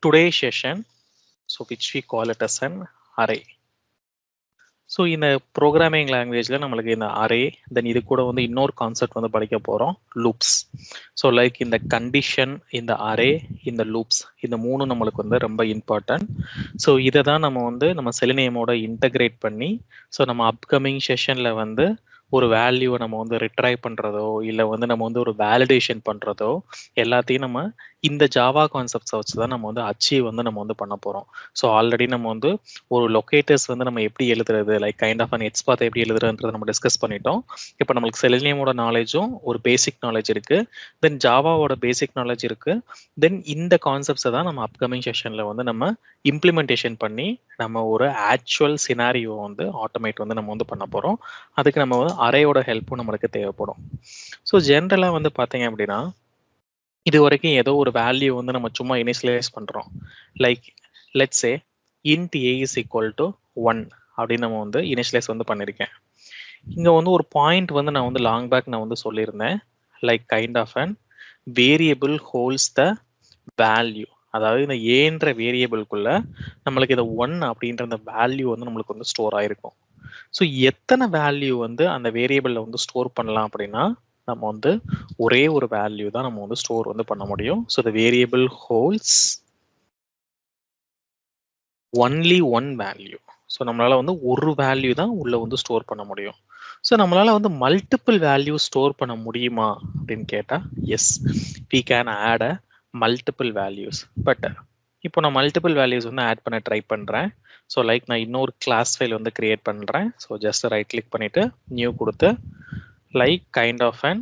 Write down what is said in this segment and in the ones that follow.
today's session, so which we call it as an array. So இந்த programming லாங்குவேஜில் நம்மளுக்கு இந்த அரே தென் இது கூட வந்து இன்னொரு கான்செப்ட் வந்து படிக்க போகிறோம், லூப்ஸ். ஸோ லைக் இந்த கண்டிஷன், இந்த அரே, இந்த லூப்ஸ், இந்த மூணு நம்மளுக்கு வந்து ரொம்ப இம்பார்ட்டன்ட். ஸோ இதை தான் நம்ம வந்து நம்ம செலினியமோட இன்டகிரேட் பண்ணி ஸோ நம்ம அப்கமிங் செஷனில் வந்து ஒரு வேல்யூவை நம்ம வந்து ரிட்ரைவ் பண்ணுறதோ இல்லை வந்து நம்ம வந்து ஒரு வேலிடேஷன் பண்ணுறதோ எல்லாத்தையும் நம்ம இந்த ஜாவா கான்செப்ட்ஸை வச்சு தான் நம்ம வந்து அச்சீவ் வந்து நம்ம வந்து பண்ண போகிறோம். ஸோ ஆல்ரெடி நம்ம வந்து ஒரு லொக்கேட்டர்ஸ் வந்து நம்ம எப்படி எழுதுறது, லைக் கைண்ட் ஆஃப் அன் எக்ஸ்பாத்தை எப்படி எழுதுறதுன்றதை நம்ம டிஸ்கஸ் பண்ணிட்டோம். இப்போ நம்மளுக்கு செலினியமோட நாலேஜும் ஒரு பேசிக் நாலேஜ் இருக்குது, தென் ஜாவாவோட பேசிக் நாலேஜ் இருக்குது, தென் இந்த கான்செப்ட்ஸை தான் நம்ம அப்கமிங் செஷனில் வந்து நம்ம இம்ப்ளிமெண்டேஷன் பண்ணி நம்ம ஒரு ஆக்சுவல் சினாரியோ வந்து ஆட்டோமேட் வந்து நம்ம வந்து பண்ண போகிறோம். அதுக்கு நம்ம வந்து அரேயோட ஹெல்ப்பும் நம்மளுக்கு தேவைப்படும். ஸோ ஜென்ரலாக வந்து பார்த்தீங்க அப்படின்னா இது வரைக்கும் ஏதோ ஒரு வேல்யூ வந்து நம்ம சும்மா இனிஷியலைஸ் பண்ணுறோம். Like let's say int a is equal to 1 அப்படின்னு நம்ம வந்து இனிஷியலைஸ் வந்து பண்ணியிருக்கேன். இங்கே வந்து ஒரு பாயிண்ட் வந்து நான் வந்து லாங் பேக் நான் வந்து சொல்லியிருந்தேன், like kind of an variable holds the value. அதாவது இந்த ஏன்ற வேரியபிள்குள்ள நம்மளுக்கு இந்த 1 அப்படின்ற அந்த வேல்யூ வந்து நம்மளுக்கு வந்து ஸ்டோர் ஆயிருக்கும். ஸோ எத்தனை வேல்யூ வந்து அந்த வேரியபிளில் வந்து ஸ்டோர் பண்ணலாம் அப்படின்னா நம்ம வந்து ஒரே ஒரு வேல்யூ தான் நம்ம வந்து ஸ்டோர் வந்து பண்ண முடியும். So the variable holds only one value. So நம்மளால வந்து ஒரு வேல்யூ தான் உள்ள வந்து ஸ்டோர் பண்ண முடியும். ஸோ நம்மளால வந்து மல்டிபிள் வேல்யூ ஸ்டோர் பண்ண முடியுமா அப்படின்னு கேட்டால் yes, we can add a multiple values. But இப்போ நான் மல்டிபிள் வேல்யூஸ் வந்து ஆட் பண்ண ட்ரை பண்ணுறேன். ஸோ லைக் நான் இன்னொரு கிளாஸ் ஃபைல் வந்து கிரியேட் பண்ணுறேன். ஸோ ஜஸ்ட் ரைட் கிளிக் பண்ணிவிட்டு நியூ கொடுத்து like kind of an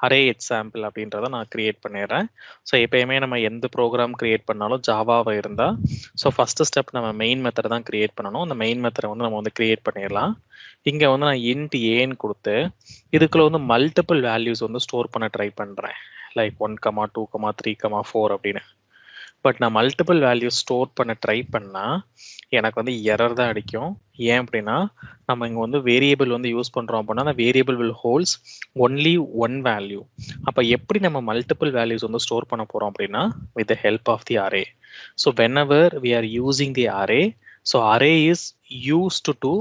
array example அப்படின்றத நான் கிரியேட் பண்ணிடுறேன். ஸோ எப்பயுமே நம்ம எந்த ப்ரோக்ராம் கிரியேட் பண்ணாலும் ஜாவாவை இருந்தால் ஸோ ஃபஸ்ட்டு ஸ்டெப் நம்ம மெயின் மெத்தட் தான் கிரியேட் பண்ணணும். அந்த மெயின் மெத்தடை வந்து நம்ம வந்து கிரியேட் பண்ணிடலாம். இங்கே வந்து நான் int ஏன்னு கொடுத்து இதுக்குள்ள வந்து மல்டிபிள் வேல்யூஸ் வந்து ஸ்டோர் பண்ண ட்ரை பண்ணுறேன், லைக் 1, 2, 3, 4 அப்படின்னு. பட் நான் மல்டிபிள் வேல்யூ ஸ்டோர் பண்ண ட்ரை பண்ணால் எனக்கு வந்து எரர் தான் அடிக்கும். ஏன் அப்படின்னா நம்ம இங்கே வந்து வேரியபிள் வந்து யூஸ் பண்ணுறோம் அப்படின்னா அந்த variable will holes only one value. அப்போ எப்படி நம்ம மல்டிபிள் வேல்யூஸ் வந்து ஸ்டோர் பண்ண போகிறோம் அப்படின்னா with the help of the array. So whenever we are using the array, so array is used to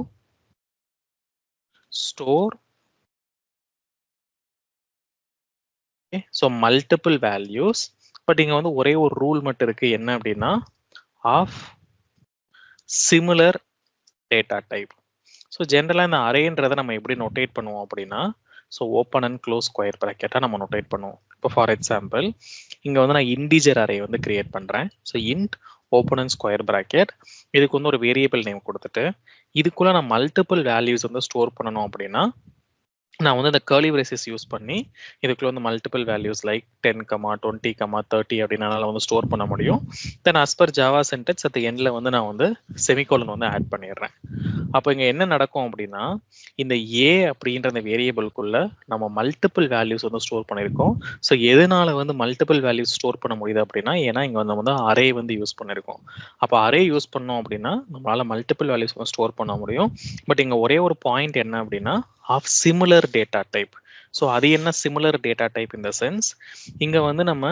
store so multiple values. But இங்கே வந்து ஒரே ஒரு ரூல் மட்டும் இருக்கு, என்ன அப்படின்னா of similar data type. So ஜென்ரலாக இந்த அரேன்றதை நம்ம எப்படி நோட்டேட் பண்ணுவோம் அப்படின்னா so open and close square ப்ராக்கெட்டாக நம்ம நோட்டேட் பண்ணுவோம். இப்போ ஃபார் எக்ஸாம்பிள் இங்கே வந்து நான் இன்டிஜர் அரே வந்து கிரியேட் பண்ணுறேன். So int open and square bracket, இதுக்கு வந்து ஒரு வேரியபிள் நேம் கொடுத்துட்டு இதுக்குள்ளே நான் மல்டிபிள் வேல்யூஸ் வந்து ஸ்டோர் பண்ணணும் அப்படின்னா நான் வந்து இந்த கர்லி பிரேசஸ் யூஸ் பண்ணி இதுக்குள்ள வந்து மல்டிபிள் வேல்யூஸ் லைக் 10, 20, 30 அப்படின்னால வந்து ஸ்டோர் பண்ண முடியும். Then as per Java syntax at எண்ட்ல வந்து நான் வந்து செமிகோலன் வந்து ஆட் பண்ணிடுறேன். அப்போ இங்கே என்ன நடக்கும் அப்படின்னா இந்த ஏ அப்படின்ற அந்த வேரியபிள்குள்ள நம்ம மல்டிபிள் வேல்யூஸ் வந்து ஸ்டோர் பண்ணியிருக்கோம். ஸோ எதனால வந்து மல்டிபிள் வேல்யூஸ் ஸ்டோர் பண்ண முடியுது அப்படின்னா ஏன்னா இங்கே வந்து அரே வந்து யூஸ் பண்ணியிருக்கோம். அப்போ அரே யூஸ் பண்ணோம் அப்படின்னா நம்மளால மல்டிபிள் வேல்யூஸ் வந்து ஸ்டோர் பண்ண முடியும். பட் இங்கே ஒரே ஒரு பாயிண்ட் என்ன அப்படின்னா of similar data type. So அது என்ன சிமிலர் டேட்டா டைப் இந்த சென்ஸ் இங்கே வந்து நம்ம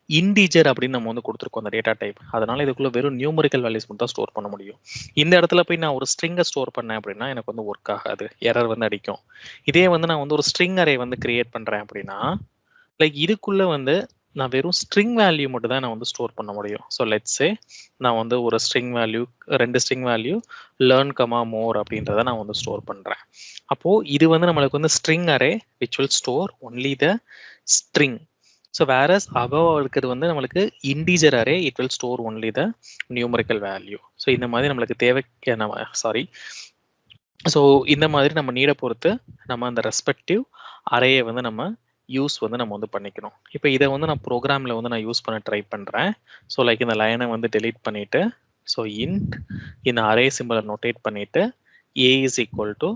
இன்டிஜர் அப்படின்னு நம்ம வந்து கொடுத்துருக்கோம் அந்த டேட்டா டைப். அதனால இதுக்குள்ள வெறும் நியூமரிக்கல் வேல்யூஸ் மட்டும் தான் ஸ்டோர் பண்ண முடியும். இந்த இடத்துல போய் நான் ஒரு ஸ்ட்ரிங்கை ஸ்டோர் பண்ணேன் அப்படின்னா எனக்கு வந்து ஒர்க் ஆகாது, எரர் வந்து அடிக்கும். இதே வந்து நான் வந்து ஒரு ஸ்ட்ரிங் அரே வந்து கிரியேட் பண்ணுறேன் அப்படின்னா லைக் இதுக்குள்ள வந்து நான் வெறும் ஸ்ட்ரிங் வேல்யூ மட்டும் தான் நான் வந்து ஸ்டோர் பண்ண முடியும். ஸோ லெட்ஸ் சே நான் வந்து ஒரு string value 2 string value learn, more அப்படின்றத நான் வந்து ஸ்டோர் பண்ணுறேன். அப்போது இது வந்து நம்மளுக்கு வந்து string array which will store only the string. So various above இருக்கிறது வந்து நம்மளுக்கு integer array, it will store only the numerical value. So இந்த மாதிரி நம்மளுக்கு தேவைக்கு ஸோ இந்த மாதிரி நம்ம நீடை பொறுத்து நம்ம அந்த ரெஸ்பெக்டிவ் அரேயை வந்து நம்ம யூஸ் வந்து நம்ம வந்து பண்ணிக்கணும். இப்போ இதை வந்து நான் ப்ரோக்ராமில் வந்து நான் யூஸ் பண்ண ட்ரை பண்ணுறேன். ஸோ லைக் இந்த லைனை வந்து டெலீட் பண்ணிவிட்டு ஸோ இன்ட் இந்த அரே சிம்பிளை நோட்டேட் பண்ணிவிட்டு ஏ இஸ் ஈக்குவல் டு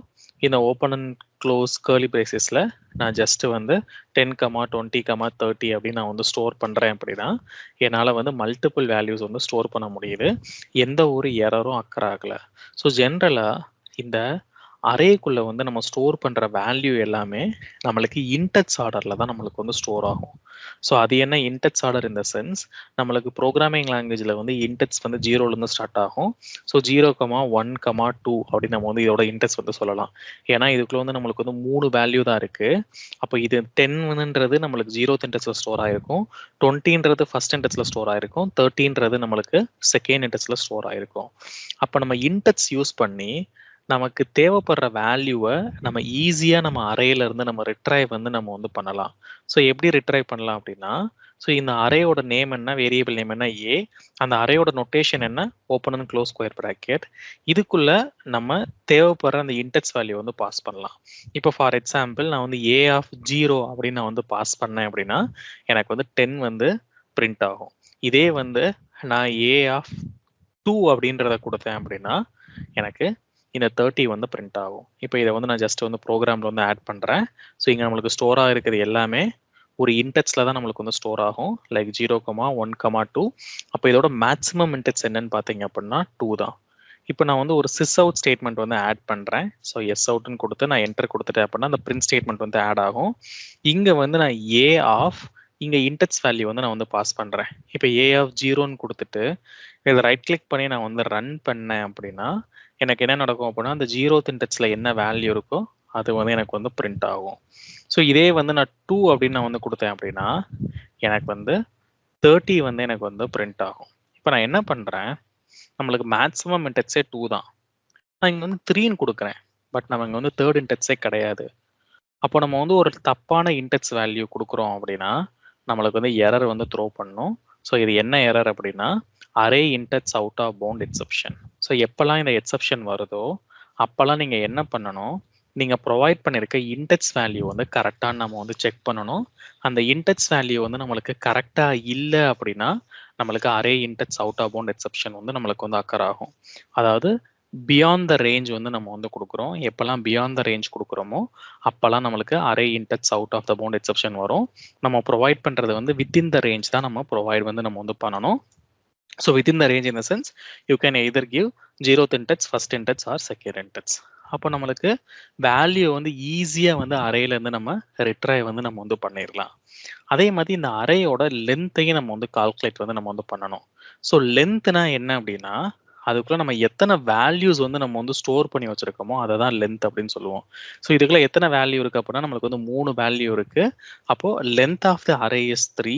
இந்த ஓப்பன் அண்ட் க்ளோஸ் கர்லி பிரேசஸில் நான் ஜஸ்ட்டு வந்து 10, 20, 30 அப்படின்னு நான் வந்து ஸ்டோர் பண்ணுறேன். அப்படின்னா என்னால் வந்து மல்டிபிள் வேல்யூஸ் வந்து ஸ்டோர் பண்ண முடியுது, எந்த ஒரு எரரும் அக்கர் ஆகலை. ஸோ ஜென்ரலாக இந்த அரேக்குள்ள வந்து நம்ம ஸ்டோர் பண்ற வேல்யூ எல்லாமே நம்மளுக்கு இன்டெக்ஸ் ஆர்டர்ல தான் நம்மளுக்கு வந்து ஸ்டோர் ஆகும். ஸோ அது என்ன இன்டெக்ஸ் ஆர்டர் இந்த சென்ஸ், நம்மளுக்கு ப்ரோக்ராமிங் லாங்குவேஜ்ல வந்து இன்டெக்ஸ் வந்து 0ல இருந்து ஸ்டார்ட் ஆகும். ஸோ 0,1,2 அப்படின்னு நம்ம வந்து இதோட இன்டெக்ஸ் வந்து சொல்லலாம். ஏன்னா இதுக்குள்ள வந்து நம்மளுக்கு வந்து 3 வேல்யூ தான் இருக்கு. அப்போ இது 10ன்றது நம்மளுக்கு 0th இன்டெக்ஸ்ல ஸ்டோர் ஆயிருக்கும், 20ன்றது ஃபர்ஸ்ட் இன்டெக்ஸ்ல ஸ்டோர் ஆயிருக்கும், 30ன்றது நம்மளுக்கு செகண்ட் இன்டெக்ஸ்ல ஸ்டோர் ஆயிருக்கும். அப்போ நம்ம இன்டெக்ஸ் யூஸ் பண்ணி நமக்கு தேவைப்படுற வேல்யூவை நம்ம ஈஸியா நம்ம அரேல இருந்து நம்ம ரிட்ரைவ் வந்து நம்ம வந்து பண்ணலாம். ஸோ எப்படி ரிட்ரைவ் பண்ணலாம் அப்படின்னா, ஸோ இந்த அரேயோட நேம் என்ன, வேரியபிள் நேம் என்ன ஏ, அந்த அரேயோட நொட்டேஷன் என்ன open and close square bracket, இதுக்குள்ள நம்ம தேவைப்படுற அந்த இன்டெக்ஸ் வேல்யூ வந்து பாஸ் பண்ணலாம். இப்போ ஃபார் எக்ஸாம்பிள் நான் வந்து ஏ ஆஃப் 0 அப்படின்னு நான் வந்து பாஸ் பண்ணேன் அப்படின்னா எனக்கு வந்து 10 வந்து பிரிண்ட் ஆகும். இதே வந்து நான் ஏ ஆஃப் 2 அப்படின்றத கொடுத்தேன் அப்படின்னா எனக்கு இந்த 30 வந்து பிரிண்ட் ஆகும். இப்போ இதை வந்து நான் ஜஸ்ட் வந்து ப்ரோக்ராம்ல வந்து ஆட் பண்றேன். ஸோ இங்க நம்மளுக்கு ஸ்டோர் ஆகிருக்கிறது எல்லாமே ஒரு இன்டெக்ஸ்ல தான் நம்மளுக்கு வந்து ஸ்டோர் ஆகும், லைக் 0,1,2. அப்போ இதோட மேக்ஸிமம் இன்டெக்ஸ் என்னன்னு பார்த்தீங்க அப்படின்னா 2 தான். இப்போ நான் வந்து ஒரு சிஸ் அவுட் ஸ்டேட்மெண்ட் வந்து ஆட் பண்றேன். ஸோ எஸ் அவுட்னு கொடுத்து நான் என்டர் கொடுத்துட்டேன் அப்படின்னா அந்த பிரிண்ட் ஸ்டேட்மெண்ட் வந்து ஆட் ஆகும். இங்க வந்து நான் ஏ ஆஃப் இங்க இன்டெக்ஸ் வேல்யூ வந்து நான் வந்து பாஸ் பண்றேன். இப்போ ஏ ஆஃப் 0ன்னு கொடுத்துட்டு இதை ரைட் கிளிக் பண்ணி நான் வந்து ரன் பண்ணேன் அப்படின்னா எனக்கு என்ன நடக்கும் அப்படின்னா அந்த 0th இன்டெக்ஸ்ல என்ன வேல்யூ இருக்கோ அது வந்து எனக்கு வந்து பிரிண்ட் ஆகும். ஸோ இதே வந்து நான் 2 அப்படின்னு நான் வந்து கொடுத்தேன் அப்படின்னா எனக்கு வந்து 30 வந்து எனக்கு வந்து பிரிண்ட் ஆகும். இப்போ நான் என்ன பண்றேன், நம்மளுக்கு மேக்ஸிமம் இன்டெக்ஸே 2 தான், நான் இங்க வந்து 3ன்னு கொடுக்குறேன். பட் நம்ம இங்க வந்து தேர்ட் இன்டெக்ஸே கிடையாது. அப்போ நம்ம வந்து ஒரு தப்பான இன்டெக்ஸ் வேல்யூ கொடுக்குறோம் அப்படின்னா நம்மளுக்கு வந்து எரர் வந்து த்ரோ பண்ணும். ஸோ இது என்ன எரர் அப்படின்னா array index out of bound exception. So எப்பெல்லாம் இந்த எக்ஸெப்ஷன் வருதோ அப்பெல்லாம் நீங்க என்ன பண்ணணும், நீங்க ப்ரொவைட் பண்ணிருக்க இன்டெக்ஸ் வேல்யூ வந்து கரெக்டாக நம்ம வந்து செக் பண்ணணும். அந்த இன்டெக்ஸ் வேல்யூ வந்து நம்மளுக்கு கரெக்டா இல்லை அப்படின்னா நம்மளுக்கு array index out of bound exception வந்து நம்மளுக்கு வந்து அக்கர் ஆகும். அதாவது பியாண்ட் த ரேஞ்ச் வந்து நம்ம வந்து கொடுக்குறோம். எப்பெல்லாம் பியாண்ட் த ரேஞ்ச் கொடுக்குறோமோ அப்பெல்லாம் நம்மளுக்கு array index out of the bound exception வரும். நம்ம ப்ரொவைட் பண்றது வந்து வித்தின் த ரேஞ்ச் தான் நம்ம ப்ரொவைட் வந்து நம்ம வந்து பண்ணணும். So within the range in the sense you can either give 0th index, first index or second index. அப்போ நம்மளுக்கு வேல்யூ வந்து ஈஸியா வந்து அரேல இருந்து நம்ம ரிட்ரைவ் வந்து நம்ம வந்து பண்ணிடலாம். அதே மாதிரி இந்த அரேயோட லென்த்தையும் நம்ம வந்து கால்குலேட் வந்து நம்ம வந்து பண்ணணும். ஸோ லென்த்னா என்ன அப்படின்னா அதுக்குள்ள நம்ம எத்தனை வேல்யூஸ் வந்து நம்ம வந்து ஸ்டோர் பண்ணி வச்சிருக்கோமோ அதை தான் லென்த் அப்படின்னு சொல்லுவோம். ஸோ இதுக்குள்ள எத்தனை வேல்யூ இருக்கு அப்படின்னா நம்மளுக்கு வந்து 3 வேல்யூ இருக்கு. அப்போ length of the array is 3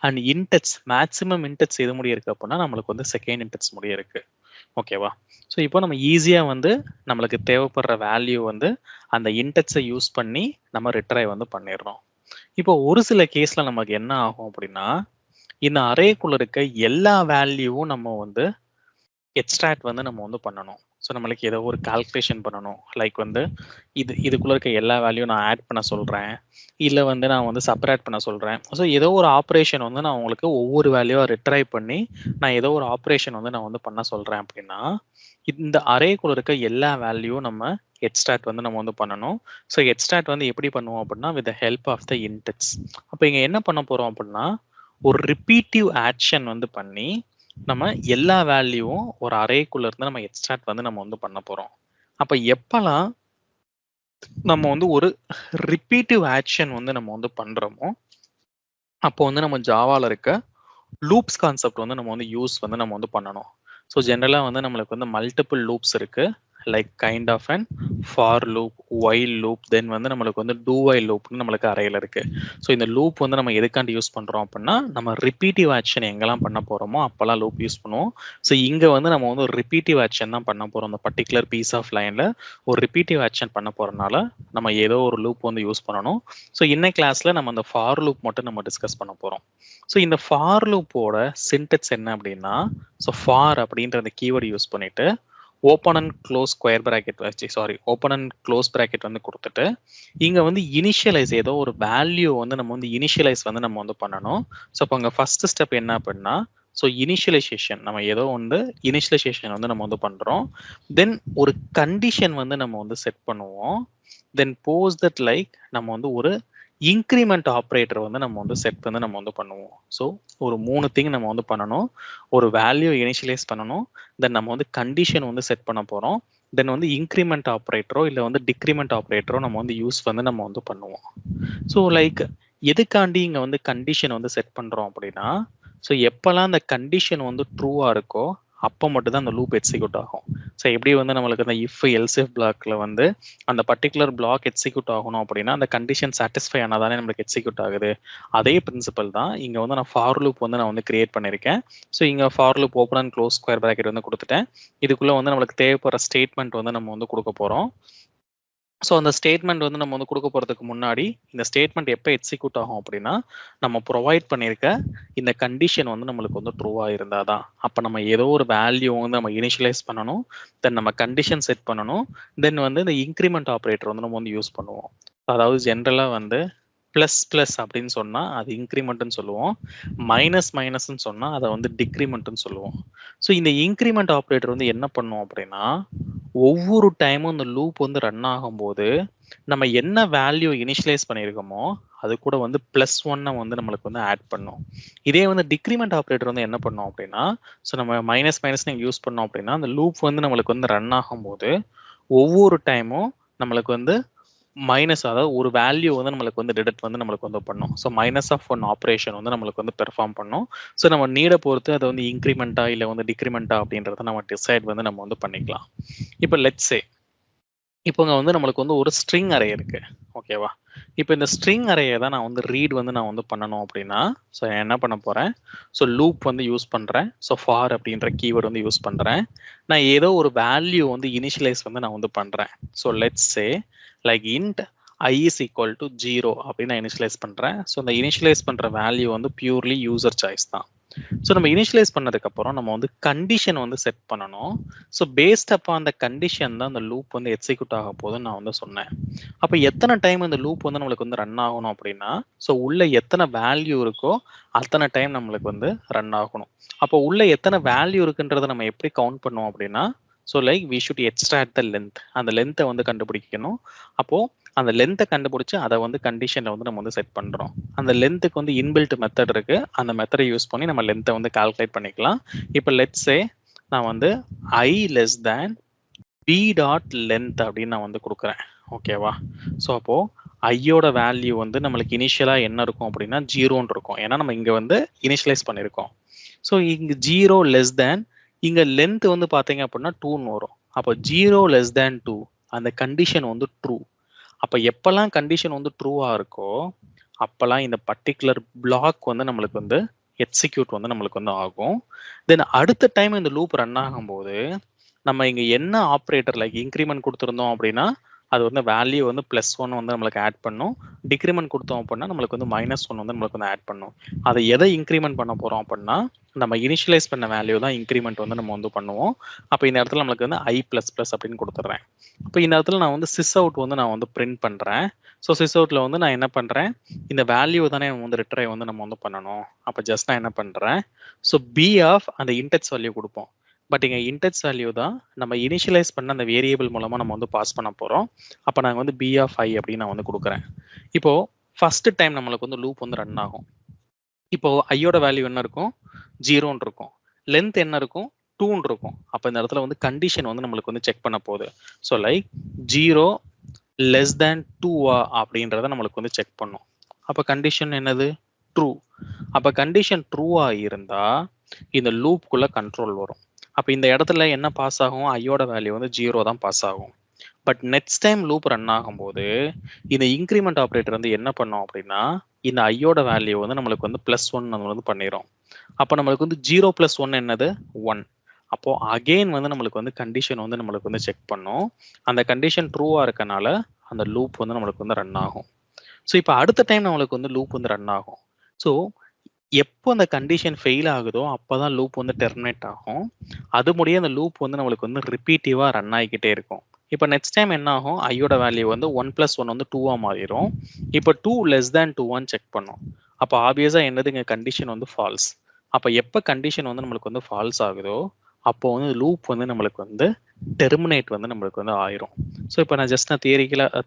and index maximum index எது முடிய இருக்கு அப்படின்னா நம்மளுக்கு வந்து செகண்ட் இன்டெக்ஸ் முடிய இருக்கு. ஓகேவா? ஸோ இப்போ நம்ம ஈஸியா வந்து நம்மளுக்கு தேவைப்படுற வேல்யூ வந்து அந்த இன்டெக்ஸை யூஸ் பண்ணி நம்ம ரிட்ரைவ் வந்து பண்ணிடுறோம். இப்போ ஒரு சில கேஸ்ல நமக்கு என்ன ஆகும் அப்படின்னா இந்த அரேக்குள்ள இருக்க எல்லா வேல்யூவும் நம்ம வந்து எக்ஸ்ட்ராக்ட் வந்து நம்ம வந்து பண்ணணும். ஸோ நம்மளுக்கு ஏதோ ஒரு கால்குலேஷன் பண்ணணும், லைக் வந்து இதுக்குள்ள இருக்க எல்லா வேல்யூ நான் ஆட் பண்ண சொல்றேன், இல்லை வந்து நான் வந்து சப்ராக்ட் பண்ண சொல்றேன். ஸோ ஏதோ ஒரு ஆப்ரேஷன் வந்து நான் உங்களுக்கு ஒவ்வொரு வேல்யூவா ரிட்ரைவ் பண்ணி நான் ஏதோ ஒரு ஆப்ரேஷன் வந்து நான் வந்து பண்ண சொல்றேன் அப்படின்னா இந்த அரேக்குள்ள இருக்க எல்லா வேல்யூவும் நம்ம எக்ஸ்ட்ராக்ட் வந்து நம்ம வந்து பண்ணணும். ஸோ எக்ஸ்ட்ராக்ட் வந்து எப்படி பண்ணுவோம் அப்படின்னா with help of the index. அப்போ இங்க என்ன பண்ண போறோம் அப்படின்னா ஒரு ரிப்பீட்டிவ் ஆக்ஷன் வந்து பண்ணி நம்ம எல்லா வேல்யூவும் ஒரு அரேக்குள்ள இருந்து நம்ம எக்ஸ்ட்ராக்ட் வந்து நம்ம வந்து பண்ண போறோம். அப்ப எப்பெல்லாம் நம்ம வந்து ஒரு ரிப்பீட்டிவ் ஆக்ஷன் வந்து நம்ம வந்து பண்றோமோ அப்போ வந்து நம்ம ஜாவால இருக்க லூப்ஸ் கான்செப்ட் வந்து நம்ம வந்து யூஸ் வந்து நம்ம வந்து பண்ணணும். ஸோ ஜென்ரலா வந்து நம்மளுக்கு வந்து மல்டிபிள் லூப்ஸ் இருக்கு, like kind of and for loop, while loop, then வந்து நம்மளுக்கு வந்து டூ ஒயில் லூப்னு நம்மளுக்கு அறையில இருக்கு. ஸோ இந்த லூப் வந்து நம்ம எதுக்காண்டி யூஸ் பண்றோம் அப்படின்னா நம்ம ரிப்பீட்டிவ் ஆக்ஷன் எங்கெல்லாம் பண்ண போறோமோ அப்பெல்லாம் லூப் யூஸ் பண்ணுவோம். ஸோ இங்க வந்து நம்ம வந்து ஒரு ரிப்பீட்டிவ் ஆக்ஷன் தான் பண்ண போறோம். அந்த பர்டிகுலர் பீஸ் ஆஃப் லைன்ல ஒரு ரிப்பீட்டிவ் ஆக்ஷன் பண்ண போறதுனால நம்ம ஏதோ ஒரு லூப் வந்து யூஸ் பண்ணணும். ஸோ இன்னைக்கு கிளாஸ்ல நம்ம அந்த ஃபார் லூப் மட்டும் நம்ம டிஸ்கஸ் பண்ண போறோம். ஸோ இந்த ஃபார் லூப்போட சின்டெக்ஸ் என்ன அப்படின்னா ஸோ ஃபார் அப்படின்ற அந்த கீவேர்டு யூஸ் பண்ணிட்டு open and close square bracket வச்சு ஓப்பன் அண்ட் க்ளோஸ் பிராக்கெட் வந்து கொடுத்துட்டு இங்க வந்து இனிஷியலைஸ் ஏதோ ஒரு வேல்யூ வந்து நம்ம வந்து இனிஷியலைஸ் வந்து நம்ம வந்து பண்ணணும். ஸோ இப்போ அங்கே ஃபர்ஸ்ட் ஸ்டெப் என்ன அப்படின்னா ஸோ இனிஷியலைசேஷன், நம்ம ஏதோ வந்து இனிஷியலைசேஷன் வந்து நம்ம வந்து பண்றோம். தென் ஒரு கண்டிஷன் வந்து நம்ம வந்து செட் பண்ணுவோம். தென் போஸ் தட் லைக் நம்ம வந்து ஒரு இன்க்ரிமெண்ட் ஆப்ரேட்டர் வந்து நம்ம வந்து செட் வந்து நம்ம வந்து பண்ணுவோம். ஸோ ஒரு 3 திங் நம்ம வந்து பண்ணணும். ஒரு வேல்யூ இனிஷியலைஸ் பண்ணணும், தென் நம்ம வந்து கண்டிஷன் வந்து செட் பண்ண போறோம், தென் வந்து இன்க்ரிமெண்ட் ஆப்ரேட்டரோ இல்லை வந்து டிக்ரிமெண்ட் ஆப்ரேட்டரோ நம்ம வந்து யூஸ் வந்து நம்ம வந்து பண்ணுவோம். ஸோ லைக் எதுக்காண்டி இங்கே வந்து கண்டிஷன் வந்து செட் பண்ணுறோம் அப்படின்னா, ஸோ எப்போல்லாம் அந்த கண்டிஷன் வந்து ட்ரூவாக இருக்கோ அப்போ மட்டும் தான் அந்த லூப் எக்ஸிக்யூட் ஆகும். ஸோ எப்படி வந்து நம்மளுக்கு அந்த இஃப் எல்சிஃப் பிளாக்ல வந்து அந்த பர்டிகுலர் பிளாக் எக்ஸிக்யூட் ஆகணும் அப்படின்னா அந்த கண்டிஷன் சாட்டிஸ்ஃபை ஆனாதானே நம்மளுக்கு எக்ஸிக்யூட் ஆகுது. அதே பிரின்சிபல் தான் இங்கே வந்து நான் ஃபார் லூப் வந்து நான் வந்து கிரியேட் பண்ணியிருக்கேன். ஸோ இங்கே for loop open and close square bracket வந்து கொடுத்துட்டேன். இதுக்குள்ளே வந்து நம்மளுக்கு தேவைப்படுற ஸ்டேட்மெண்ட் வந்து நம்ம வந்து கொடுக்க போகிறோம். ஸோ அந்த ஸ்டேட்மெண்ட் வந்து நம்ம வந்து கொடுக்க போகிறதுக்கு முன்னாடி இந்த ஸ்டேட்மெண்ட் எப்போ எக்ஸிக்யூட் ஆகும் அப்படின்னா நம்ம ப்ரொவைட் பண்ணியிருக்க இந்த கண்டிஷன் வந்து நம்மளுக்கு வந்து ட்ரூவாக இருந்தால் தான். அப்போ நம்ம ஏதோ ஒரு வேல்யூ வந்து நம்ம இனிஷியலைஸ் பண்ணணும், தென் நம்ம கண்டிஷன் செட் பண்ணணும், தென் வந்து இந்த இன்க்ரிமெண்ட் ஆப்ரேட்டர் வந்து நம்ம வந்து யூஸ் பண்ணுவோம். அதாவது ஜென்ரலாக வந்து ப்ளஸ் ப்ளஸ் அப்படின்னு சொன்னால் அது இன்க்ரிமெண்ட்னு சொல்லுவோம், மைனஸ் மைனஸ்ன்னு சொன்னால் அதை வந்து டிக்ரிமெண்ட்னு சொல்லுவோம். ஸோ இந்த இன்க்ரிமெண்ட் ஆப்ரேட்டர் வந்து என்ன பண்ணும் அப்படின்னா ஒவ்வொரு டைமும் இந்த லூப் வந்து ரன் ஆகும்போது நம்ம என்ன வேல்யூ இனிஷியலைஸ் பண்ணியிருக்கோமோ அது கூட வந்து +1 வந்து நம்மளுக்கு வந்து ஆட் பண்ணும். இதே வந்து டிக்ரிமெண்ட் ஆப்ரேட்டர் வந்து என்ன பண்ணும் அப்படின்னா, ஸோ நம்ம மைனஸ் மைனஸ் யூஸ் பண்ணோம் அப்படின்னா அந்த லூப் வந்து நம்மளுக்கு வந்து ரன் ஆகும்போது ஒவ்வொரு டைமும் நம்மளுக்கு வந்து மைனஸ், அதாவது ஒரு வேல்யூ வந்து நம்மளுக்கு வந்து டிடெக்ட் வந்து நம்மளுக்கு வந்து பண்ணும். So minus of one operation வந்து நம்மளுக்கு வந்து பெர்ஃபார்ம் பண்ணும். ஸோ நம்ம நீடை பொறுத்து அதை வந்து இன்க்ரிமெண்ட்டா இல்லை வந்து டிக்ரிமெண்ட்டா அப்படின்றத நம்ம டிசைட் வந்து நம்ம வந்து பண்ணிக்கலாம். இப்போ லெட்ஸ் சே இப்போங்க வந்து நம்மளுக்கு வந்து ஒரு ஸ்ட்ரிங் அரே இருக்கு, ஓகேவா? இப்போ இந்த ஸ்ட்ரிங் அரேயை தான் நான் வந்து ரீட் வந்து நான் வந்து பண்ணணும் அப்படின்னா ஸோ என்ன பண்ண போகிறேன், ஸோ லூப் வந்து யூஸ் பண்ணுறேன். ஸோ ஃபார் அப்படின்ற கீவேர்டு வந்து யூஸ் பண்ணுறேன். நான் ஏதோ ஒரு வேல்யூ வந்து இனிஷியலைஸ் வந்து நான் வந்து பண்ணுறேன். So let's say like int I is equal to 0 அப்படின்னு நான் இனிஷியலைஸ் பண்ணுறேன். ஸோ இந்த இனிஷியலைஸ் பண்ணுற வேல்யூ வந்து பியூர்லி யூசர் சாய்ஸ் தான். ஸோ நம்ம இனிஷியலைஸ் பண்ணதுக்கப்புறம் நம்ம வந்து கண்டிஷன் வந்து செட் பண்ணணும். ஸோ பேஸ்ட் அப்போ அந்த கண்டிஷன் தான் அந்த லூப் வந்து எக்ஸிக்யூட் ஆக போதுன்னு நான் வந்து சொன்னேன். அப்போ எத்தனை டைம் அந்த லூப் வந்து நம்மளுக்கு வந்து ரன் ஆகணும் அப்படின்னா, ஸோ உள்ள எத்தனை வேல்யூ இருக்கோ அத்தனை டைம் நம்மளுக்கு வந்து ரன் ஆகணும். அப்போ உள்ள எத்தனை வேல்யூ இருக்குன்றதை நம்ம எப்படி கவுண்ட் பண்ணுவோம் அப்படின்னா, so like we should extract the length, அந்த லென்த்தை வந்து கண்டுபிடிக்கணும். அப்போது அந்த லென்த்தை கண்டுபிடிச்சி அதை வந்து கண்டிஷனில் வந்து நம்ம வந்து செட் பண்ணுறோம். அந்த லென்த்துக்கு வந்து இன்பில்ட் மெத்தட் இருக்கு, அந்த மெத்தடை யூஸ் பண்ணி நம்ம லென்த்தை வந்து கால்குலேட் பண்ணிக்கலாம். இப்போ லெட்ஸ் சே நான் வந்து I less than b dot length அப்படின்னு நான் வந்து கொடுக்குறேன், ஓகேவா? ஸோ அப்போது ஐயோட வேல்யூ வந்து நம்மளுக்கு இனிஷியலாக என்ன இருக்கும் அப்படின்னா 0ன்னு இருக்கும், ஏன்னா நம்ம இங்கே வந்து இனிஷியலைஸ் பண்ணியிருக்கோம். ஸோ இங்கே 0 லெஸ் தேன் இங்கே லென்த் வந்து பார்த்தீங்க அப்படின்னா 2ன்னு வரும். அப்போ 0 லெஸ் தேன் 2 அந்த கண்டிஷன் வந்து ட்ரூ. அப்போ எப்பெல்லாம் கண்டிஷன் வந்து ட்ரூவாக இருக்கோ அப்போல்லாம் இந்த பர்டிகுலர் பிளாக் வந்து நம்மளுக்கு வந்து எக்ஸிக்யூட் வந்து நம்மளுக்கு வந்து ஆகும். தென் அடுத்த டைம் இந்த லூப் ரன் ஆகும்போது நம்ம இங்கே என்ன ஆப்ரேட்டர் லைக் இன்க்ரிமெண்ட் கொடுத்துருந்தோம் அப்படின்னா அது வந்து வேல்யூ வந்து +1 வந்து நம்மளுக்கு ஆட் பண்ணும். டிக்ரிமெண்ட் கொடுத்தோம் அப்படின்னா நம்மளுக்கு வந்து -1 வந்து நம்மளுக்கு வந்து ஆட் பண்ணும். அதை எதை இன்க்ரிமெண்ட் பண்ண போகிறோம் அப்படின்னா நம்ம இனிஷியலைஸ் பண்ண வேல்யூ தான் இன்க்ரிமெண்ட் வந்து நம்ம வந்து பண்ணுவோம். அப்போ இந்த இடத்துல நம்மளுக்கு வந்து I++ அப்படின்னு கொடுத்துட்றேன். அப்போ இந்த இடத்துல நான் வந்து சிஸ் அவுட் வந்து நான் வந்து பிரிண்ட் பண்ணுறேன். ஸோ சிஸ் அவுட்டில் வந்து நான் என்ன பண்ணுறேன், இந்த வேல்யூ தானே வந்து ரிட்ரைவ் வந்து நம்ம வந்து பண்ணணும். அப்போ ஜஸ்ட் நான் என்ன பண்ணுறேன், ஸோ B ஆஃப் அந்த இன்டெக்ஸ் வேல்யூ கொடுப்போம். பட் இங்கே இன்டெக்ஸ் வேல்யூ தான் நம்ம இனிஷியலைஸ் பண்ண அந்த வேரியபிள் மூலமாக நம்ம வந்து பாஸ் பண்ண போகிறோம். அப்போ நாங்கள் வந்து B ஆஃப் I அப்படின்னு நான் வந்து கொடுக்குறேன். இப்போது ஃபர்ஸ்ட் டைம் நம்மளுக்கு வந்து லூப் வந்து ரன் ஆகும். இப்போ ஐயோட வேல்யூ என்ன இருக்கும், 0ன்னு இருக்கும். லென்த் என்ன இருக்கும், 2ன்னு இருக்கும். அப்போ இந்த இடத்துல வந்து கண்டிஷன் வந்து நம்மளுக்கு வந்து செக் பண்ண போகுது. ஸோ லைக் 0 லெஸ் தேன் 2 அப்படின்றத நம்மளுக்கு வந்து செக் பண்ணும். அப்போ கண்டிஷன் என்னது, ட்ரூ. அப்போ கண்டிஷன் ட்ரூவாக இருந்தால் இந்த லூப்புக்குள்ளே கண்ட்ரோல் வரும். அப்போ இந்த இடத்துல என்ன பாஸ் ஆகும், ஐயோட வேல்யூ வந்து 0 தான் பாஸ் ஆகும். But next time loop run ஆகும்போது இந்த இன்க்ரிமெண்ட் ஆப்ரேட்டர் வந்து என்ன பண்ணோம் அப்படின்னா இந்த ஐயோட வேல்யூ வந்து நம்மளுக்கு வந்து +1 நம்ம வந்து பண்ணிடும். அப்போ நம்மளுக்கு வந்து 0 + 1 என்னது 1. அப்போ அகெயின் வந்து நம்மளுக்கு வந்து கண்டிஷன் வந்து நம்மளுக்கு வந்து செக் பண்ணும். அந்த கண்டிஷன் ட்ரூவா இருக்கனால அந்த லூப் வந்து நம்மளுக்கு வந்து ரன் ஆகும். ஸோ இப்போ அடுத்த டைம் நம்மளுக்கு வந்து லூப் வந்து ரன் ஆகும். ஸோ எப்போ அந்த கண்டிஷன் ஃபெயில் ஆகுதோ அப்போதான் லூப் வந்து டெர்மினேட் ஆகும். அது முடிய அந்த லூப் வந்து நம்மளுக்கு வந்து ரிப்பீட்டிவாக ரன் ஆகிக்கிட்டே இருக்கும். இப்போ நெக்ஸ்ட் டைம் என்ன ஆகும், ஐயோட வேல்யூ வந்து 1 + 1 வந்து 2 மாறிடும். இப்போ 2 லெஸ் தேன் 2 செக் பண்ணும். அப்போ ஆப்வியஸாக என்னது, இங்கே கண்டிஷன் வந்து ஃபால்ஸ். அப்போ எப்போ கண்டிஷன் வந்து நம்மளுக்கு வந்து ஃபால்ஸ் ஆகுதோ அப்போ வந்து லூப் வந்து நம்மளுக்கு வந்து டெர்மினேட் வந்து நம்மளுக்கு வந்து ஆயிரும். ஸோ இப்போ நான் ஜஸ்ட் நான்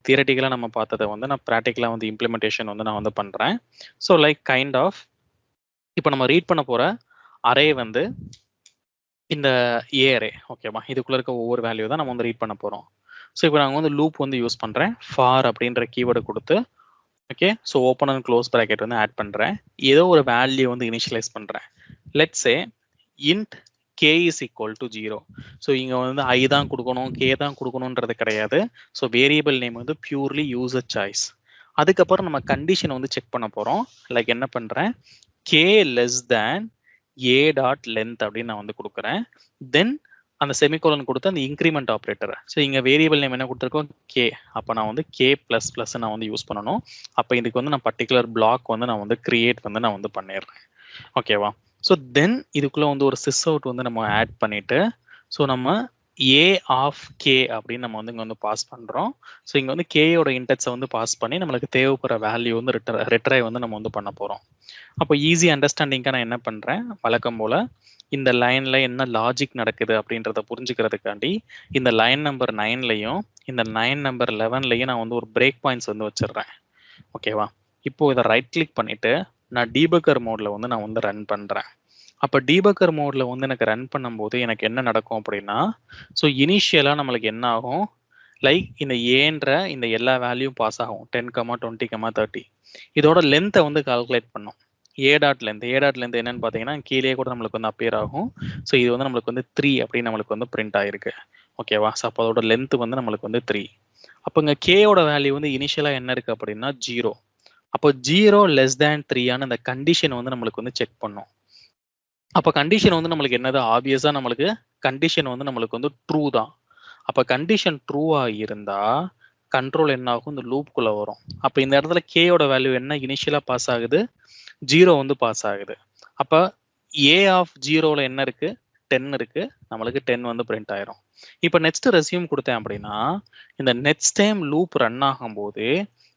தியரட்டிக்கலாக நம்ம பார்த்ததை வந்து நான் ப்ராக்டிக்கலாக வந்து இம்ப்ளிமெண்டேஷன் வந்து நான் வந்து பண்ணுறேன். ஸோ லைக் கைண்ட் ஆஃப் இப்போ நம்ம ரீட் பண்ண போகிற அரே வந்து இந்த ஏரே ஓகேவா, இதுக்குள்ள இருக்க ஒவ்வொரு வேல்யூ தான் நம்ம வந்து ரீட் பண்ண போறோம். ஸோ இப்போ நாங்கள் வந்து லூப் வந்து யூஸ் பண்றேன். ஃபார் அப்படின்ற கீவேர்டு கொடுத்து okay, so open and close bracket வந்து ஆட் பண்றேன். ஏதோ ஒரு வேல்யூ வந்து இனிஷியலைஸ் பண்றேன். Let's say int k is equal to 0. So இங்க வந்து i தான் கொடுக்கணும், k தான் கொடுக்கணுன்றது கிடையாது. ஸோ வேரியபிள் நேம் வந்து பியூர்லி யூசர் சாய்ஸ். அதுக்கப்புறம் நம்ம கண்டிஷன் வந்து செக் பண்ண போறோம். லைக் என்ன பண்றேன், k less than a dot length அப்படின்னு நான் வந்து கொடுக்குறேன். தென் அந்த செமிகோலன் கொடுத்து அந்த இன்க்ரிமெண்ட் ஆப்ரேட்டர். ஸோ இங்க வேரியபிள் நேம் என்ன கொடுத்துருக்கோம், கே. அப்போ நான் வந்து கே பிளஸ் பிளஸ் நான் வந்து யூஸ் பண்ணணும். அப்போ இதுக்கு வந்து நான் பர்டிகுலர் பிளாக் வந்து நான் வந்து கிரியேட் வந்து நான் வந்து பண்ணிடுறேன். ஓகேவா, ஸோ தென் இதுக்குள்ள வந்து ஒரு சிஸ் அவுட் வந்து நம்ம ஆட் பண்ணிட்டு ஸோ நம்ம ஏ ஆஃப் கே அப்படின்னு நம்ம வந்து இங்கே வந்து பாஸ் பண்ணுறோம். ஸோ இங்கே வந்து கேயோட இன்டெக்ஸை வந்து பாஸ் பண்ணி நம்மளுக்கு தேவைப்படுற வேல்யூ வந்து ரிட்ரை வந்து நம்ம வந்து பண்ண போகிறோம். அப்போ ஈஸி அண்டர்ஸ்டாண்டிங்காக நான் என்ன பண்ணுறேன், வழக்கம் போல் இந்த லைன்ல என்ன லாஜிக் நடக்குது அப்படின்றத புரிஞ்சுக்கிறதுக்காண்டி இந்த லைன் நம்பர் 9லையும் இந்த லைன் நம்பர் 11லையும் நான் வந்து ஒரு பிரேக் பாயிண்ட்ஸ் வந்து வச்சிடுறேன். ஓகேவா, இப்போ இதை ரைட் கிளிக் பண்ணிட்டு நான் டீபக்கர் மோட்ல வந்து நான் வந்து ரன் பண்றேன். அப்போ டீபக்கர் மோட்ல வந்து எனக்கு ரன் பண்ணும்போது எனக்கு என்ன நடக்கும் அப்படின்னா, ஸோ இனிஷியலா நம்மளுக்கு என்ன ஆகும், லைக் இந்த ஏன்ற இந்த எல்லா வேல்யூம் பாஸ் ஆகும் 10, 20, 30. இதோட லென்த்தை வந்து கால்குலேட் பண்ணும். ஏ டாட் லென்த் என்னன்னு பார்த்தீங்கன்னா கீழே கூட நம்மளுக்கு வந்து அப்பியர் ஆகும். ஸோ இது வந்து நம்மளுக்கு வந்து 3 அப்படின்னு நம்மளுக்கு வந்து பிரிண்ட் ஆயிருக்கு. ஓகேவா, ஸோ அப்போ அதோட லென்த் வந்து நம்மளுக்கு வந்து 3. அப்போ இங்கே கேயோட வேல்யூ வந்து இனிஷியலாக என்ன இருக்கு அப்படின்னா 0. அப்போ 0 லெஸ் தேன் 3 அந்த கண்டிஷன் வந்து நம்மளுக்கு வந்து செக் பண்ணும். அப்போ கண்டிஷன் வந்து நம்மளுக்கு என்னது, ஆப்வியஸா நம்மளுக்கு கண்டிஷன் வந்து நம்மளுக்கு வந்து ட்ரூ தான். அப்போ கண்டிஷன் ட்ரூவா இருந்தா கண்ட்ரோல் என்ன ஆகும், இந்த லூப்குள்ள வரும். அப்போ இந்த இடத்துல கேயோட வேல்யூ என்ன இனிஷியலா பாஸ் ஆகுது, 0 வந்து பாஸ் ஆகுது. அப்போ ஏ ஆஃப் 0ல என்ன இருக்கு, 10 இருக்கு, நம்மளுக்கு 10 வந்து பிரிண்ட் ஆயிரும். இப்போ நெக்ஸ்ட் ரெஸ்யூம் கொடுத்தேன் அப்படின்னா இந்த நெக்ஸ்ட் டைம் லூப் ரன் ஆகும்போது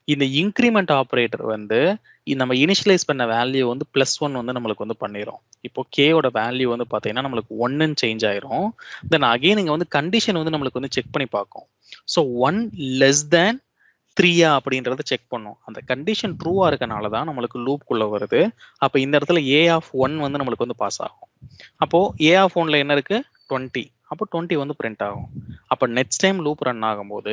இந்த இன்க்ரிமெண்ட் ஆப்ரேட்டர் வந்து நம்ம இனிஷியலைஸ் பண்ண வேல்யூ வந்து +1 வந்து நம்மளுக்கு வந்து பண்ணிடும். இப்போ கேயோட வேல்யூ வந்து பார்த்தீங்கன்னா நம்மளுக்கு 1ன்னு சேஞ்ச் ஆயிரும். தென் அகைன் இங்கே வந்து கண்டிஷன் வந்து நம்மளுக்கு வந்து செக் பண்ணி பார்க்கும். ஸோ 1 லெஸ் தேன் 3 அப்படின்றத செக் பண்ணும். அந்த கண்டிஷன் ட்ரூவா இருக்கனால தான் நம்மளுக்கு லூப்குள்ள வருது. அப்போ இந்த இடத்துல ஏ ஆஃப் 1 வந்து நம்மளுக்கு வந்து பாஸ் ஆகும். அப்போ ஏ ஆஃப் 1ல என்ன இருக்கு, 20. அப்போ 20 வந்து பிரிண்ட் ஆகும். அப்போ நெக்ஸ்ட் டைம் லூப் ரன் ஆகும்போது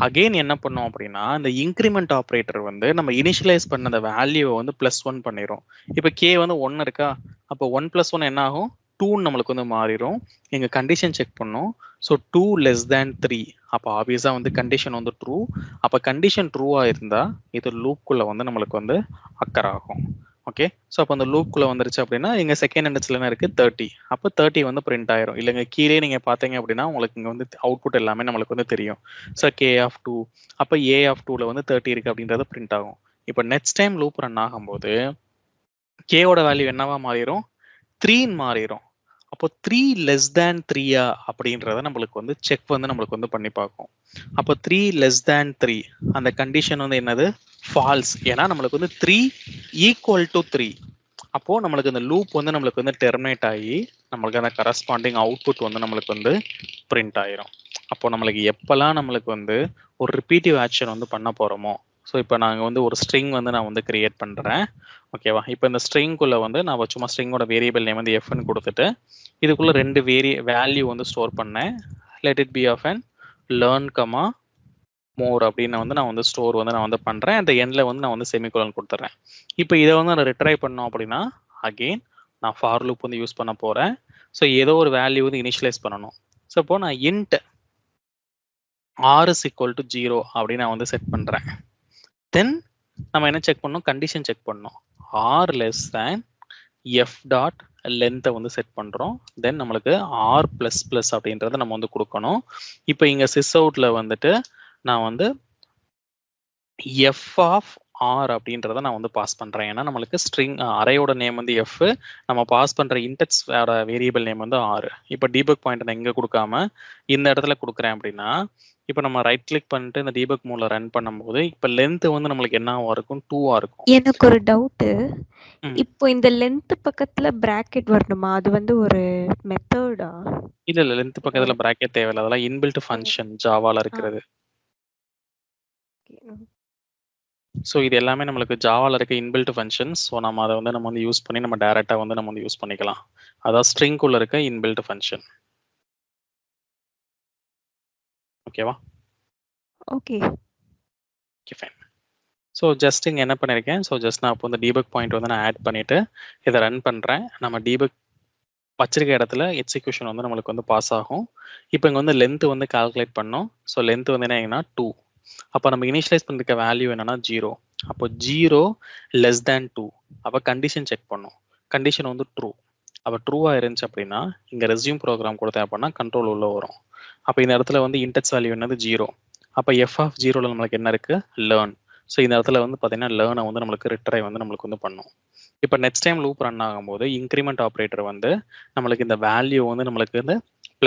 அகெயின் என்ன பண்ணும் அப்படின்னா இந்த இன்க்ரிமெண்ட் ஆப்ரேட்டர் வந்து நம்ம இனிஷியலைஸ் பண்ண அந்த வேல்யூவை வந்து +1 பண்ணிடும். இப்போ கே வந்து 1 இருக்கா, அப்போ 1 + 1 என்ன ஆகும், 2 நம்மளுக்கு வந்து மாறிடும். எங்க கண்டிஷன் செக் பண்ணோம். So 2 less than 3. அப்போ ஆப்வியஸா வந்து கண்டிஷன் வந்து ட்ரூ. அப்போ கண்டிஷன் ட்ரூவா இருந்தா இது லூப்குள்ள வந்து நம்மளுக்கு வந்து அக்கர் ஆகும். ஓகே, ஸோ அப்போ அந்த லூப்குள்ள வந்துருச்சு அப்படின்னா எங்க செகண்ட் இண்டெக்ஸ்ல என்ன இருக்கு, 30. அப்போ 30 வந்து பிரிண்ட் ஆயிரும். இல்லைங்க கீழே நீங்க பாத்தீங்க அப்படின்னா உங்களுக்கு இங்க வந்து அவுட்புட் எல்லாமே நம்மளுக்கு வந்து தெரியும். ஸோ கே ஆஃப் 2, அப்போ ஏ ஆஃப் 2ல வந்து 30 இருக்கு அப்படின்றது பிரிண்ட் ஆகும். இப்போ நெக்ஸ்ட் டைம் லூப் ரன் ஆகும்போது கேவோட வேல்யூ என்னவா மாறிடும், 3ன்னு மாறிடும். அப்போ 3 லெஸ் தேன் 3 அப்படின்றத நம்மளுக்கு வந்து செக் வந்து நம்மளுக்கு வந்து பண்ணி பார்க்கும். அப்போ 3 லெஸ் தேன் 3 அந்த கண்டிஷன் வந்து என்னது, ஃபால்ஸ். ஏன்னா நம்மளுக்கு வந்து 3 ஈக்குவல் டு 3. அப்போ நம்மளுக்கு இந்த லூப் வந்து நம்மளுக்கு வந்து டெர்மினேட் ஆகி நம்மளுக்கு அந்த கரஸ்பாண்டிங் அவுட்புட் வந்து நம்மளுக்கு வந்து பிரிண்ட் ஆயிரும். அப்போ நம்மளுக்கு எப்பெல்லாம் நம்மளுக்கு வந்து ஒரு ரிப்பீட்டிவ் ஆக்ஷன் வந்து பண்ண போறோமோ, ஸோ இப்போ நாங்கள் வந்து ஒரு ஸ்ட்ரிங் வந்து நான் வந்து கிரியேட் பண்ணுறேன். ஓகேவா, இப்போ இந்த ஸ்ட்ரிங்குள்ளே வந்து நான் சும்மா ஸ்ட்ரிங்கோட வேரியபிள் நேம் வந்து எஃப்னு கொடுத்துட்டு இதுக்குள்ள 2 வேல்யூ வந்து ஸ்டோர் பண்ணேன். Let it be of an learn comma more அப்படின்னு வந்து நான் வந்து ஸ்டோர் வந்து நான் வந்து பண்ணுறேன். அந்த எண்ணில் வந்து நான் வந்து செமிகோலன் கொடுத்துட்றேன். இப்போ இதை வந்து நான் ரிட்ரை பண்ணோம் அப்படின்னா அகெயின் நான் ஃபார் லூப் வந்து யூஸ் பண்ண போகிறேன். ஸோ ஏதோ ஒரு வேல்யூ வந்து இனிஷியலைஸ் பண்ணணும். ஸோ இப்போ நான் int r is equal to 0 அப்படின்னு நான் வந்து செட் பண்ணுறேன். தென் நம்ம என்ன செக் பண்ணணும், கண்டிஷன் செக் பண்ணணும். r less than f dot லென்த்தை வந்து செட் பண்ணுறோம். தென் நம்மளுக்கு r++ அப்படின்றத நம்ம வந்து கொடுக்கணும். இப்போ இங்கே சிஸ் அவுட்ல வந்துட்டு நான் வந்து f ஆஃப் r அப்படின்றத நான் வந்து பாஸ் பண்றேன். ஏன்னா நம்மளுக்கு ஸ்ட்ரிங் அரேயோட நேம் வந்து f, நம்ம பாஸ் பண்ற இன்டெக்ஸ் வேரியபிள் நேம் வந்து r. இப்போ டீபக் பாயிண்ட் நான் இங்க கொடுக்காம இந்த இடத்துல கொடுக்குறேன் அப்படின்னா இப்போ நம்ம ரைட் கிளிக் பண்ணிட்டு இந்த டீபக் மோட்ல ரன் பண்ணும்போது இப்போ லென்த் வந்து நம்மளுக்கு என்னவா இருக்கும், 2 இருக்கும். எனக்கு ஒரு டவுட், இப்போ இந்த லென்த் பக்கத்துல பிராக்கெட் வரணுமா, அது வந்து ஒரு மெத்தடா? இல்ல லென்த் பக்கத்துல பிராக்கெட் தேவையில்லை, அதெல்லாம் இன்பில்ட் ஃபங்க்ஷன் ஜாவால இருக்கிறது. ஸோ இது எல்லாமே நம்மளுக்கு ஜாவால இருக்க இன்பில்ட் ஃபங்க்ஷன்ஸ். ஸோ நம்ம அதை வந்து நம்ம வந்து யூஸ் பண்ணி நம்ம டைரக்டா வந்து நம்ம வந்து யூஸ் பண்ணிக்கலாம். அதாவது ஸ்ட்ரிங்குள்ள இருக்க இன்பில்ட் ஃபங்க்ஷன். ஓகேவா? Okay. Okay fine. So just இங்கே என்ன பண்ணியிருக்கேன், ஸோ ஜஸ்ட் நான் இப்போ வந்து டீபக் பாயிண்ட் வந்து நான் ஆட் பண்ணிவிட்டு இதை ரன் பண்ணுறேன். நம்ம டீபக் வச்சிருக்க இடத்துல எக்ஸிக்யூஷன் வந்து நம்மளுக்கு வந்து பாஸ் ஆகும். இப்போ இங்கே வந்து லென்த் வந்து கால்குலேட் பண்ணோம். ஸோ லென்த் வந்து என்னன்னா 2. அப்போ நம்ம இனிஷியலைஸ் பண்ணிருக்க வேல்யூ என்னன்னா 0. அப்போ 0 லெஸ் தேன் 2. அப்போ கண்டிஷன் செக் பண்ணும். கண்டிஷன் வந்து ட்ரூ. அப்போ ட்ரூவாக இருந்துச்சு அப்படின்னா இங்கே ரெஸ்யூம் ப்ரோக்ராம் கொடுத்தேன் அப்படின்னா கண்ட்ரோல் உள்ள வரும். அப்போ இந்த இடத்துல வந்து இன்டெக்ஸ் வேல்யூ என்னது 0. அப்போ எஃப் ஆஃப் 0ல நம்மளுக்கு என்ன இருக்கு, லேர்ன். ஸோ இந்த இடத்துல வந்து பார்த்தீங்கன்னா லேர்னை வந்து நம்மளுக்கு ரிட்ரை வந்து நம்மளுக்கு வந்து பண்ணும். இப்போ நெக்ஸ்ட் டைம் லூப் ரன் ஆகும்போது இன்க்ரிமெண்ட் ஆப்ரேட்டர் வந்து நம்மளுக்கு இந்த வேல்யூ வந்து நம்மளுக்கு வந்து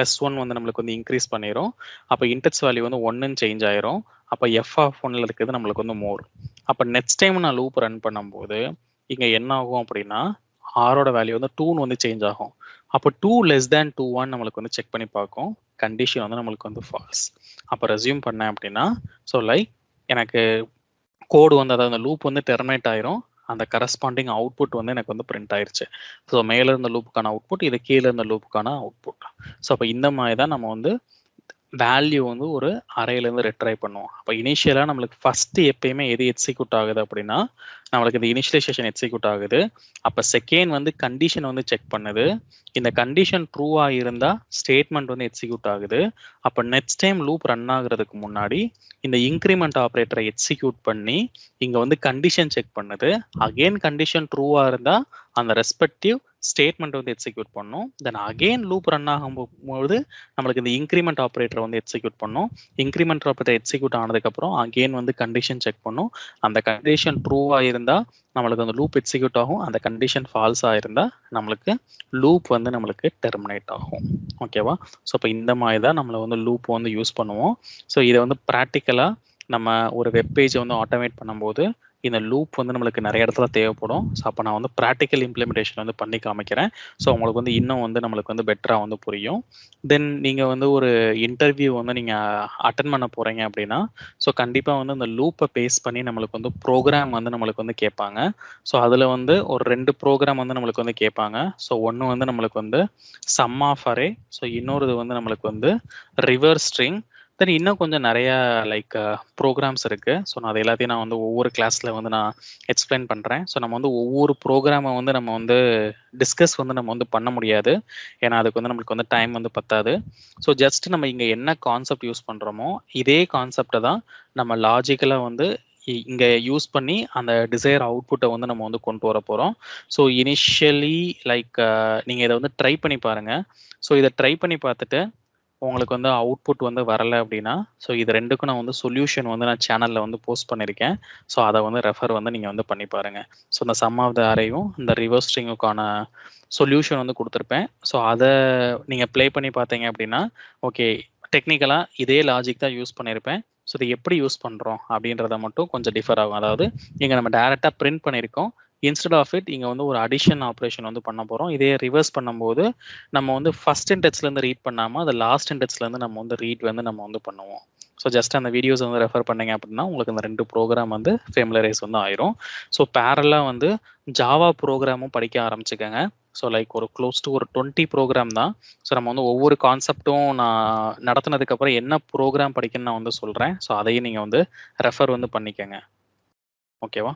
+1 வந்து நம்மளுக்கு வந்து இன்க்ரீஸ் பண்ணிடும். அப்போ இன்டெக்ஸ் வேல்யூ வந்து 1ன்னு சேஞ்ச் ஆயிரும். அப்போ எஃப் ஆஃப் 1ல இருக்குது நம்மளுக்கு வந்து மோர். அப்போ நெக்ஸ்ட் டைம் நான் லூப் ரன் பண்ணும்போது இங்கே என்ன ஆகும் அப்படின்னா ஆரோட வேல்யூ வந்து 2ன்னு வந்து சேஞ்ச் ஆகும். அப்போ 2 லெஸ் தேன் 2 நம்மளுக்கு வந்து செக் பண்ணி பார்க்கும். கண்டிஷன் வந்து நம்மளுக்கு வந்து ஃபால்ஸ். அப்போ ரெஸ்யூம் பண்ணேன் அப்படின்னா ஸோ லைக் எனக்கு கோடு வந்து அதாவது அந்த லூப் வந்து டெர்மினேட் ஆயிரும். அந்த கரஸ்பாண்டிங் அவுட்புட் வந்து எனக்கு வந்து பிரிண்ட் ஆயிருச்சு. ஸோ மேலே இருந்த லூப்புக்கான அவுட்புட், இது கீழே இருந்த லூப்புக்கான அவுட்புட். ஸோ அப்போ இந்த மாதிரி தான் நம்ம வந்து வேல்யூ வந்து ஒரு அரேலேருந்து ரிட்ரை பண்ணுவோம். அப்போ இனிஷியலாக நம்மளுக்கு ஃபர்ஸ்ட் எப்பயுமே எது எக்ஸிக்யூட் ஆகுது அப்படின்னா நம்மளுக்கு இந்த இனிஷியலைசேஷன் எக்ஸிக்யூட் ஆகுது. அப்போ செகண்ட் வந்து கண்டிஷன் வந்து செக் பண்ணுது. இந்த கண்டிஷன் ட்ரூவாக இருந்தால் ஸ்டேட்மெண்ட் வந்து எக்ஸிக்யூட் ஆகுது. அப்போ நெக்ஸ்ட் டைம் லூப் ரன் ஆகுறதுக்கு முன்னாடி இந்த இன்க்ரிமெண்ட் ஆப்ரேட்டரை எக்ஸிக்யூட் பண்ணி இங்கே வந்து கண்டிஷன் செக் பண்ணுது. அகெயின் கண்டிஷன் ட்ரூவாக இருந்தால் அந்த ரெஸ்பெக்டிவ் ஸ்டேட்மெண்ட் வந்து எக்ஸிக்யூட் பண்ணும். தென் அகெயின் லூப் ரன் ஆகும்போது நம்மளுக்கு இந்த இன்க்ரிமெண்ட் ஆப்ரேட்டர் வந்து எக்ஸிக்யூட் பண்ணும். இன்க்ரிமெண்ட் ஆப்ரேட்டர் எக்ஸிக்யூட் ஆனதுக்கப்புறம் அகெயின் வந்து கண்டிஷன் செக் பண்ணும். அந்த கண்டிஷன் ட்ரூவாக இருந்தால் நம்மளுக்கு அந்த லூப் எக்ஸிக்யூட் ஆகும். அந்த கண்டிஷன் ஃபால்ஸாக இருந்தால் நம்மளுக்கு லூப் வந்து நம்மளுக்கு டெர்மினேட் ஆகும். ஓகேவா? ஸோ இப்போ இந்த மாதிரி தான் நம்மளை வந்து லூப் வந்து யூஸ் பண்ணுவோம். ஸோ இதை வந்து ப்ராக்டிக்கலாக நம்ம ஒரு வெப் பேஜை வந்து ஆட்டோமேட் பண்ணும்போது இந்த லூப் வந்து நம்மளுக்கு நிறைய இடத்துல தேவைப்படும். ஸோ அப்போ நான் வந்து ப்ராக்டிக்கல் இம்ப்ளிமெண்டேஷன் வந்து பண்ணி காமிக்கிறேன். ஸோ உங்களுக்கு வந்து இன்னும் வந்து நம்மளுக்கு வந்து பெட்டராக வந்து புரியும். தென் நீங்கள் வந்து ஒரு இன்டர்வியூ வந்து நீங்கள் அட்டன் பண்ண போகிறீங்க அப்படின்னா ஸோ கண்டிப்பாக வந்து அந்த லூப்பை பேஸ் பண்ணி நம்மளுக்கு வந்து ப்ரோக்ராம் வந்து நம்மளுக்கு வந்து கேட்பாங்க. ஸோ அதில் வந்து ஒரு 2 ப்ரோக்ராம் வந்து நம்மளுக்கு வந்து கேட்பாங்க. ஸோ ஒன்று வந்து நம்மளுக்கு வந்து சம் ஆஃப் அரே, ஸோ இன்னொரு வந்து நம்மளுக்கு வந்து ரிவர்ஸ் ஸ்ட்ரிங். தென் இன்னும் கொஞ்சம் நிறைய லைக் ப்ரோக்ராம்ஸ் இருக்கு. ஸோ நான் அது எல்லாத்தையும் நான் வந்து ஒவ்வொரு கிளாஸ்ல வந்து நான் எக்ஸ்பிளைன் பண்றேன். ஸோ நம்ம வந்து ஒவ்வொரு ப்ரோக்ராமை வந்து நம்ம வந்து டிஸ்கஸ் வந்து நம்ம வந்து பண்ண முடியாது. ஏன்னா அதுக்கு வந்து நம்மளுக்கு வந்து டைம் வந்து பத்தாது. ஸோ ஜஸ்ட் நம்ம இங்க என்ன கான்செப்ட் யூஸ் பண்றோமோ இதே கான்செப்டை தான் நம்ம லாஜிக்கலா வந்து இங்க யூஸ் பண்ணி அந்த டிசைர் அவுட்புட்டை வந்து நம்ம வந்து கொண்டு வர போறோம். ஸோ இனிஷியலி லைக் நீங்க இதை வந்து ட்ரை பண்ணி பாருங்க. ஸோ இதை ட்ரை பண்ணி பார்த்துட்டு உங்களுக்கு வந்து அவுட்புட் வந்து வரலை அப்படின்னா ஸோ இது ரெண்டுக்கும் நான் வந்து சொல்யூஷன் வந்து நான் சேனலில் வந்து போஸ்ட் பண்ணியிருக்கேன். ஸோ அதை வந்து ரெஃபர் வந்து நீங்கள் வந்து பண்ணி பாருங்கள். ஸோ இந்த சம் ஆஃப் த அரேயும் இந்த ரிவர்ஸ் ஸ்ட்ரிங்குக்கான சொல்யூஷன் வந்து கொடுத்துருப்பேன். ஸோ அதை நீங்கள் ப்ளே பண்ணி பார்த்தீங்க அப்படின்னா ஓகே டெக்னிக்கலாக இதே லாஜிக் தான் யூஸ் பண்ணியிருப்பேன். ஸோ இதை எப்படி யூஸ் பண்ணுறோம் அப்படின்றத மட்டும் கொஞ்சம் டிஃபர் ஆகும். அதாவது இங்கே நம்ம டேரெக்டாக பிரிண்ட் பண்ணியிருக்கோம். இன்ஸ்டெட் ஆஃப் இட் இங்கே வந்து ஒரு அடிஷன் ஆப்ரேஷன் வந்து பண்ண போகிறோம். இதே ரிவர்ஸ் பண்ணும்போது நம்ம வந்து ஃபர்ஸ்ட் இண்டெக்ஸ்லேருந்து ரீட் பண்ணாமல் அது லாஸ்ட் இண்டெக்ஸ்லேருந்து நம்ம வந்து ரீட் வந்து நம்ம வந்து பண்ணுவோம். ஸோ ஜஸ்ட் அந்த வீடியோஸ் வந்து ரெஃபர் பண்ணீங்க அப்படின்னா உங்களுக்கு இந்த 2 ப்ரோக்ராம் வந்து ஃபேமிலரைஸ் வந்து ஆயிரும். ஸோ பேரலாக வந்து ஜாவா ப்ரோக்ராமும் படிக்க ஆரம்பிச்சுக்கோங்க. ஸோ லைக் ஒரு க்ளோஸ் டு ஒரு 20 ப்ரோக்ராம் தான். ஸோ நம்ம வந்து ஒவ்வொரு கான்செப்டும் நான் நடத்தினதுக்கப்புறம் என்ன ப்ரோக்ராம் படிக்கணும்னு நான் வந்து சொல்கிறேன். ஸோ அதையும் நீங்கள் வந்து ரெஃபர் வந்து பண்ணிக்கோங்க. ஓகேவா?